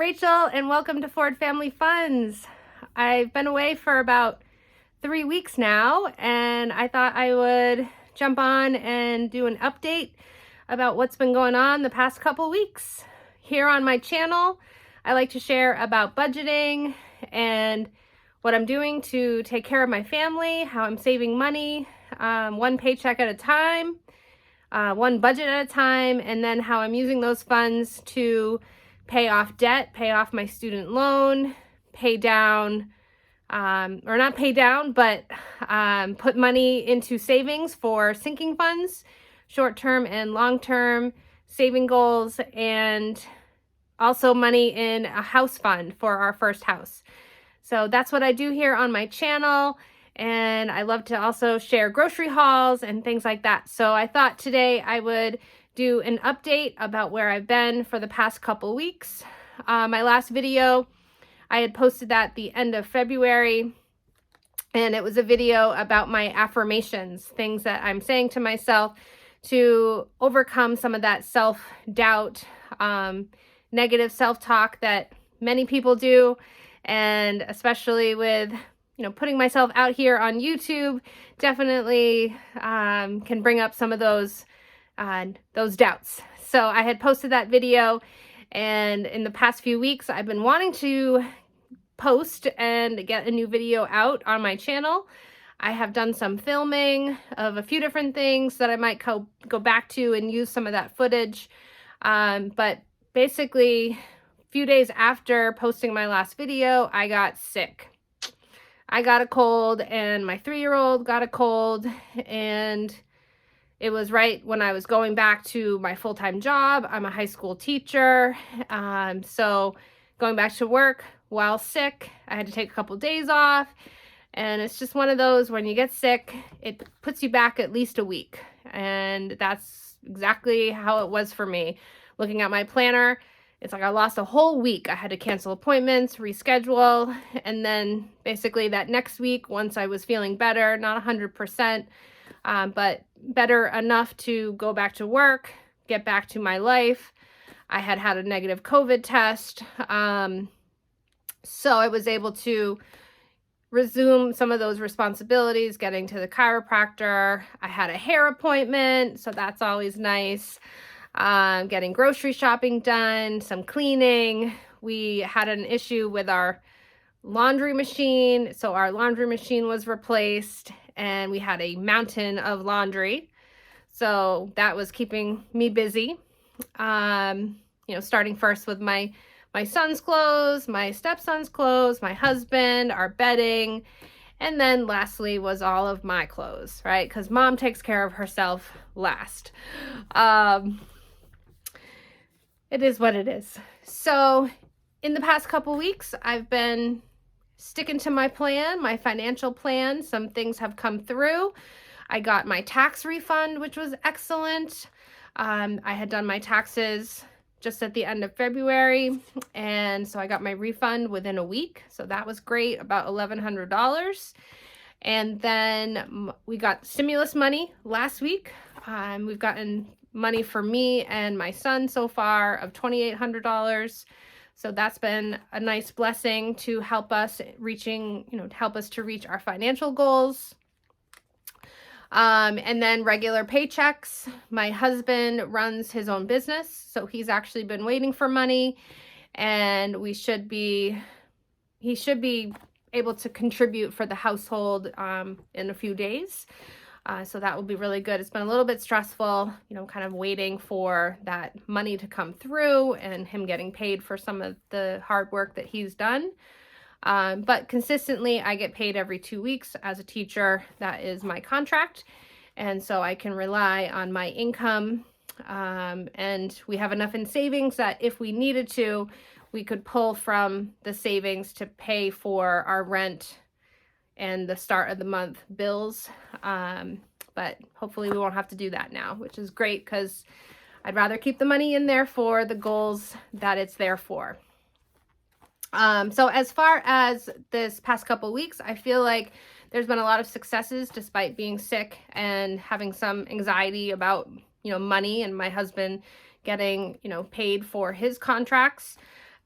Rachel, and welcome to Ford Family Funds. I've been away for about 3 weeks now, and I thought I would jump on and do an update about what's been going on the past couple weeks. Here on my channel, I like to share about budgeting and what I'm doing to take care of my family, how I'm saving money, one paycheck at a time, one budget at a time, and then how I'm using those funds to pay off debt, pay off my student loan, pay down, or not pay down, but put money into savings for sinking funds, short-term and long-term saving goals, and also money in a house fund for our first house. So that's what I do here on my channel. And I love to also share grocery hauls and things like that. So I thought today I would do an update about where I've been for the past couple weeks. My last video, I had posted that the end of February, and it was a video about my affirmations, things that I'm saying to myself to overcome some of that self-doubt, negative self-talk that many people do, and especially with putting myself out here on YouTube, definitely can bring up some of those doubts. So I had posted that video, and in the past few weeks, I've been wanting to post and get a new video out on my channel. I have done some filming of a few different things that I might go back to and use some of that footage. But basically, a few days after posting my last video, I got sick. I got a cold, and my 3-year-old got a cold, and it was right when I was going back to my full-time job. I'm a high school teacher, so going back to work while sick, I had to take a couple days off, and it's just one of those, when you get sick, it puts you back at least a week, and that's exactly how it was for me. Looking at my planner, it's like I lost a whole week. I had to cancel appointments, reschedule, and then basically that next week, once I was feeling better, not 100%, but better enough to go back to work, get back to my life. I had a negative COVID test, so I was able to resume some of those responsibilities, getting to the chiropractor. I had a hair appointment, so that's always nice. Getting grocery shopping done, some cleaning. We had an issue with our laundry machine, so our laundry machine was replaced, and we had a mountain of laundry, so that was keeping me busy. Starting first with my son's clothes, my stepson's clothes, my husband, our bedding, and then lastly was all of my clothes, right? Because mom takes care of herself last. It is what it is. So in the past couple weeks, I've been sticking to my plan, my financial plan. Some things have come through. I got my tax refund, which was excellent. I had done my taxes just at the end of February, and so I got my refund within a week. So that was great, about $1,100. And then we got stimulus money last week. We've gotten money for me and my son so far of $2,800. So that's been a nice blessing to help us to reach our financial goals. And then regular paychecks. My husband runs his own business, so he's actually been waiting for money, and he should be able to contribute for the household in a few days. So that will be really good. It's been a little bit stressful, kind of waiting for that money to come through and him getting paid for some of the hard work that he's done. But consistently, I get paid every 2 weeks as a teacher. That is my contract. And so I can rely on my income. And we have enough in savings that if we needed to, we could pull from the savings to pay for our rent and the start of the month bills. But hopefully we won't have to do that now, which is great because I'd rather keep the money in there for the goals that it's there for. So as far as this past couple weeks, I feel like there's been a lot of successes despite being sick and having some anxiety about, money and my husband getting, paid for his contracts.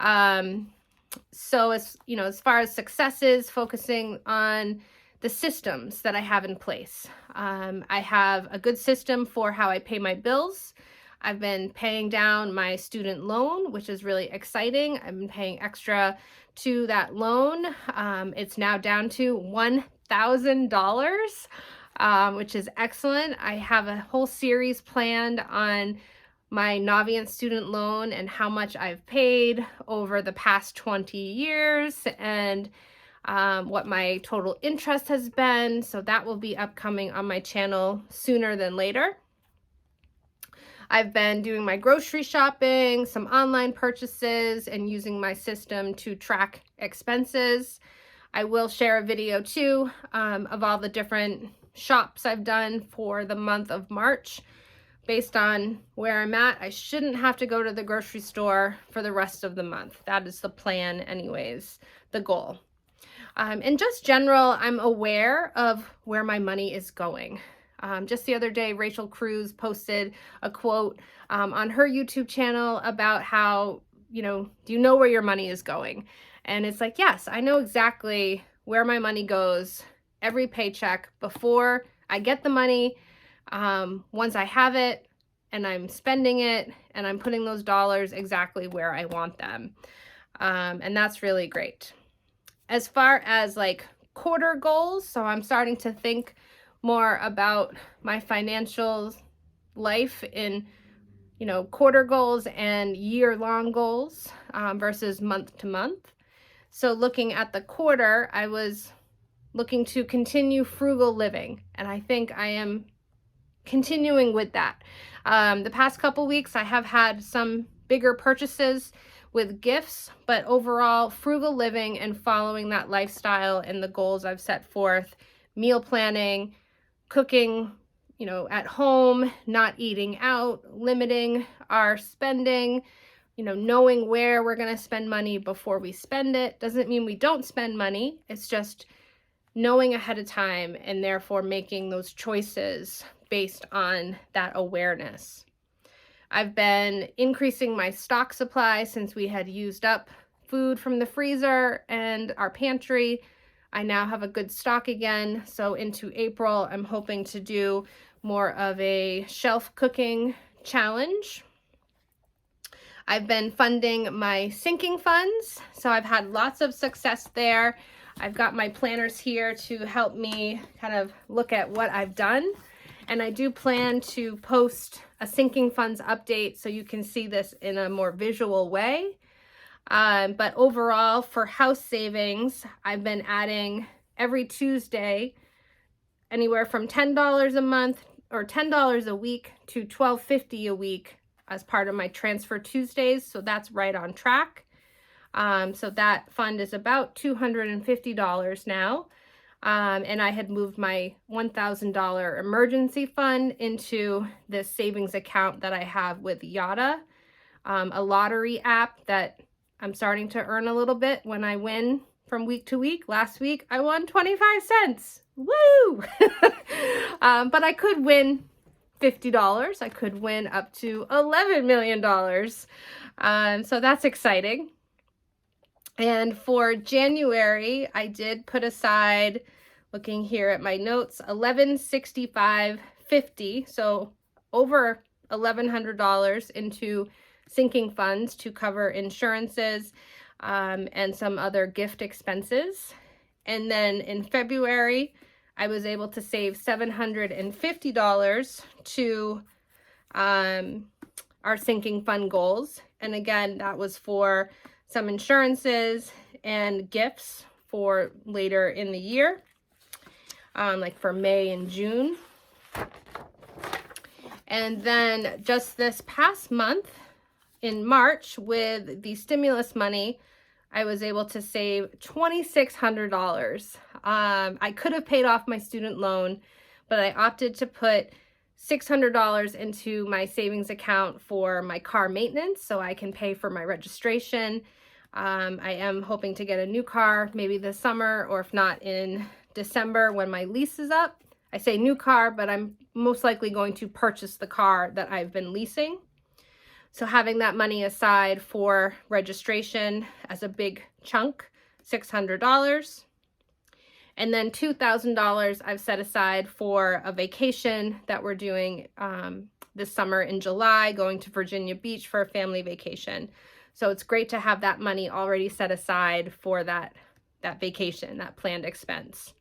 So as far as successes, focusing on the systems that I have in place. I have a good system for how I pay my bills. I've been paying down my student loan, which is really exciting. I've been paying extra to that loan. It's now down to $1,000, which is excellent. I have a whole series planned on my Naviance student loan and how much I've paid over the past 20 years and what my total interest has been. So that will be upcoming on my channel sooner than later. I've been doing my grocery shopping, some online purchases, and using my system to track expenses. I will share a video too of all the different shops I've done for the month of March. Based on where I'm at, I shouldn't have to go to the grocery store for the rest of the month. That is the plan anyways, the goal. And just general, I'm aware of where my money is going. Just the other day, Rachel Cruz posted a quote on her YouTube channel about how, do you know where your money is going? And it's like, yes, I know exactly where my money goes every paycheck before I get the money. Once I have it and I'm spending it and I'm putting those dollars exactly where I want them. And that's really great. As far as like quarter goals, so I'm starting to think more about my financial life in, quarter goals and year-long goals versus month to month. So looking at the quarter, I was looking to continue frugal living, and I think I am continuing with that. The past couple weeks, I have had some bigger purchases with gifts, but overall, frugal living and following that lifestyle and the goals I've set forth, meal planning, cooking, at home, not eating out, limiting our spending, knowing where we're going to spend money before we spend it. Doesn't mean we don't spend money. It's just knowing ahead of time and therefore making those choices based on that awareness. I've been increasing my stock supply since we had used up food from the freezer and our pantry. I now have a good stock again. So into April, I'm hoping to do more of a shelf cooking challenge. I've been funding my sinking funds. So I've had lots of success there. I've got my planners here to help me kind of look at what I've done. And I do plan to post a sinking funds update so you can see this in a more visual way. But overall, for house savings, I've been adding every Tuesday anywhere from $10 a month or $10 a week to $12.50 a week as part of my Transfer Tuesdays. So that's right on track. So that fund is about $250 now. And I had moved my $1,000 emergency fund into this savings account that I have with Yotta, a lottery app that I'm starting to earn a little bit when I win from week to week. Last week, I won 25 cents. Woo! But I could win $50. I could win up to $11 million. So that's exciting. And for January, I did put aside, looking here at my notes, $1,165.50, so over $1,100 into sinking funds to cover insurances and some other gift expenses. And then in February, I was able to save $750 to our sinking fund goals. And again, that was for some insurances and gifts for later in the year, like for May and June. And then just this past month in March with the stimulus money, I was able to save $2,600. I could have paid off my student loan, but I opted to put $600 into my savings account for my car maintenance so I can pay for my registration. I am hoping to get a new car maybe this summer, or if not in December when my lease is up. I say new car, but I'm most likely going to purchase the car that I've been leasing. So having that money aside for registration as a big chunk, $600. And then $2,000 I've set aside for a vacation that we're doing this summer in July, going to Virginia Beach for a family vacation. So it's great to have that money already set aside for that vacation, that planned expense.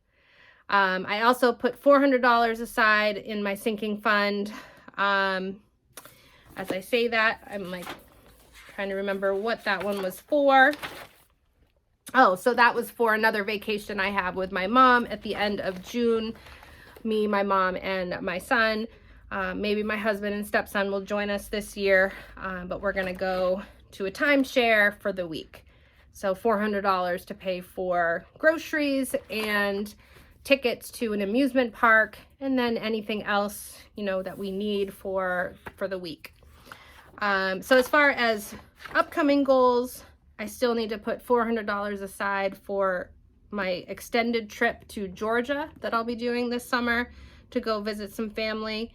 I also put $400 aside in my sinking fund. As I say that, I'm like trying to remember what that one was for. Oh, so that was for another vacation I have with my mom at the end of June. Me, my mom, and my son. Maybe my husband and stepson will join us this year, but we're gonna go to a timeshare for the week. So $400 to pay for groceries and tickets to an amusement park, and then anything else, you know, that we need for the week. So as far as upcoming goals, I still need to put $400 aside for my extended trip to Georgia that I'll be doing this summer to go visit some family.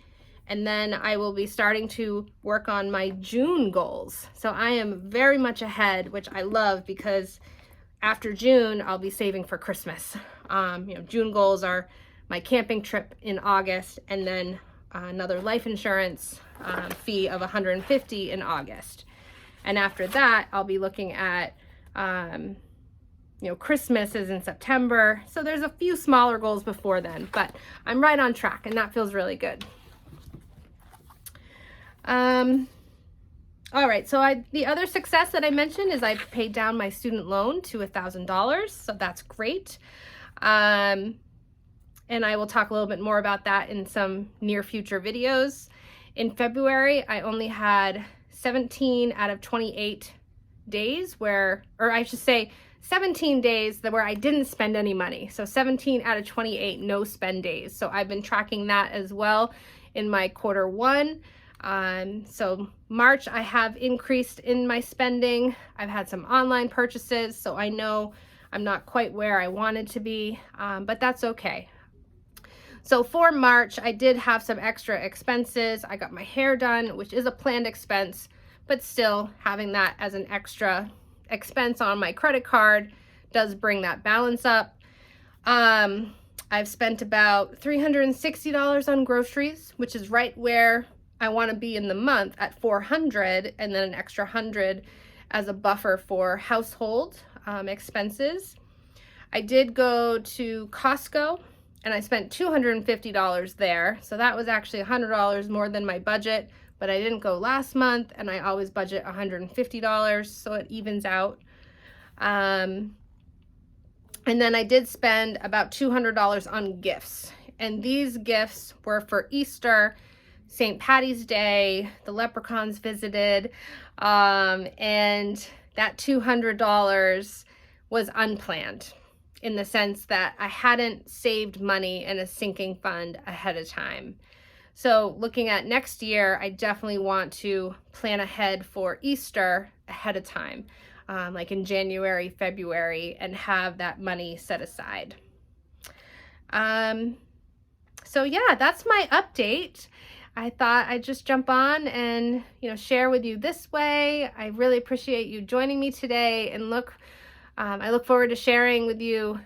And then I will be starting to work on my June goals. So I am very much ahead, which I love, because after June, I'll be saving for Christmas. June goals are my camping trip in August, and then another life insurance fee of $150 in August. And after that, I'll be looking at, Christmas is in September. So there's a few smaller goals before then, but I'm right on track, and that feels really good. All right, so the other success that I mentioned is I paid down my student loan to $1,000, so that's great. And I will talk a little bit more about that in some near future videos. In February, I only had 17 out of 28 days or I should say 17 days where I didn't spend any money. So 17 out of 28 no spend days. So I've been tracking that as well in my Q1. So March, I have increased in my spending. I've had some online purchases, so I know I'm not quite where I wanted to be, but that's okay. So for March, I did have some extra expenses. I got my hair done, which is a planned expense, but still having that as an extra expense on my credit card does bring that balance up. I've spent about $360 on groceries, which is right where I want to be in the month at $400, and then an extra $100 as a buffer for household expenses. I did go to Costco and I spent $250 there. So that was actually $100 more than my budget, but I didn't go last month, and I always budget $150, so it evens out. And then I did spend about $200 on gifts, and these gifts were for Easter, St. Patty's Day, the leprechauns visited, and that $200 was unplanned in the sense that I hadn't saved money in a sinking fund ahead of time. So looking at next year, I definitely want to plan ahead for Easter ahead of time, like in January, February, and have that money set aside. So yeah, that's my update. I thought I'd just jump on and, share with you this way. I really appreciate you joining me today, and I look forward to sharing with you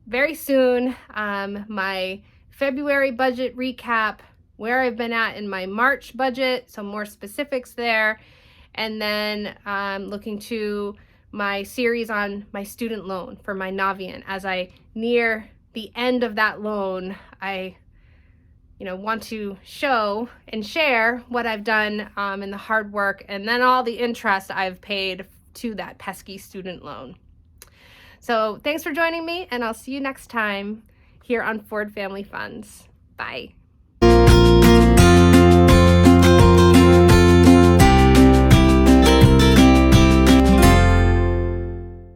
very soon my February budget recap, where I've been at in my March budget, some more specifics there, and then looking to my series on my student loan for my Navian. As I near the end of that loan, I want to show and share what I've done and the hard work, and then all the interest I've paid to that pesky student loan. So thanks for joining me, and I'll see you next time here on Ford Family Funds. Bye.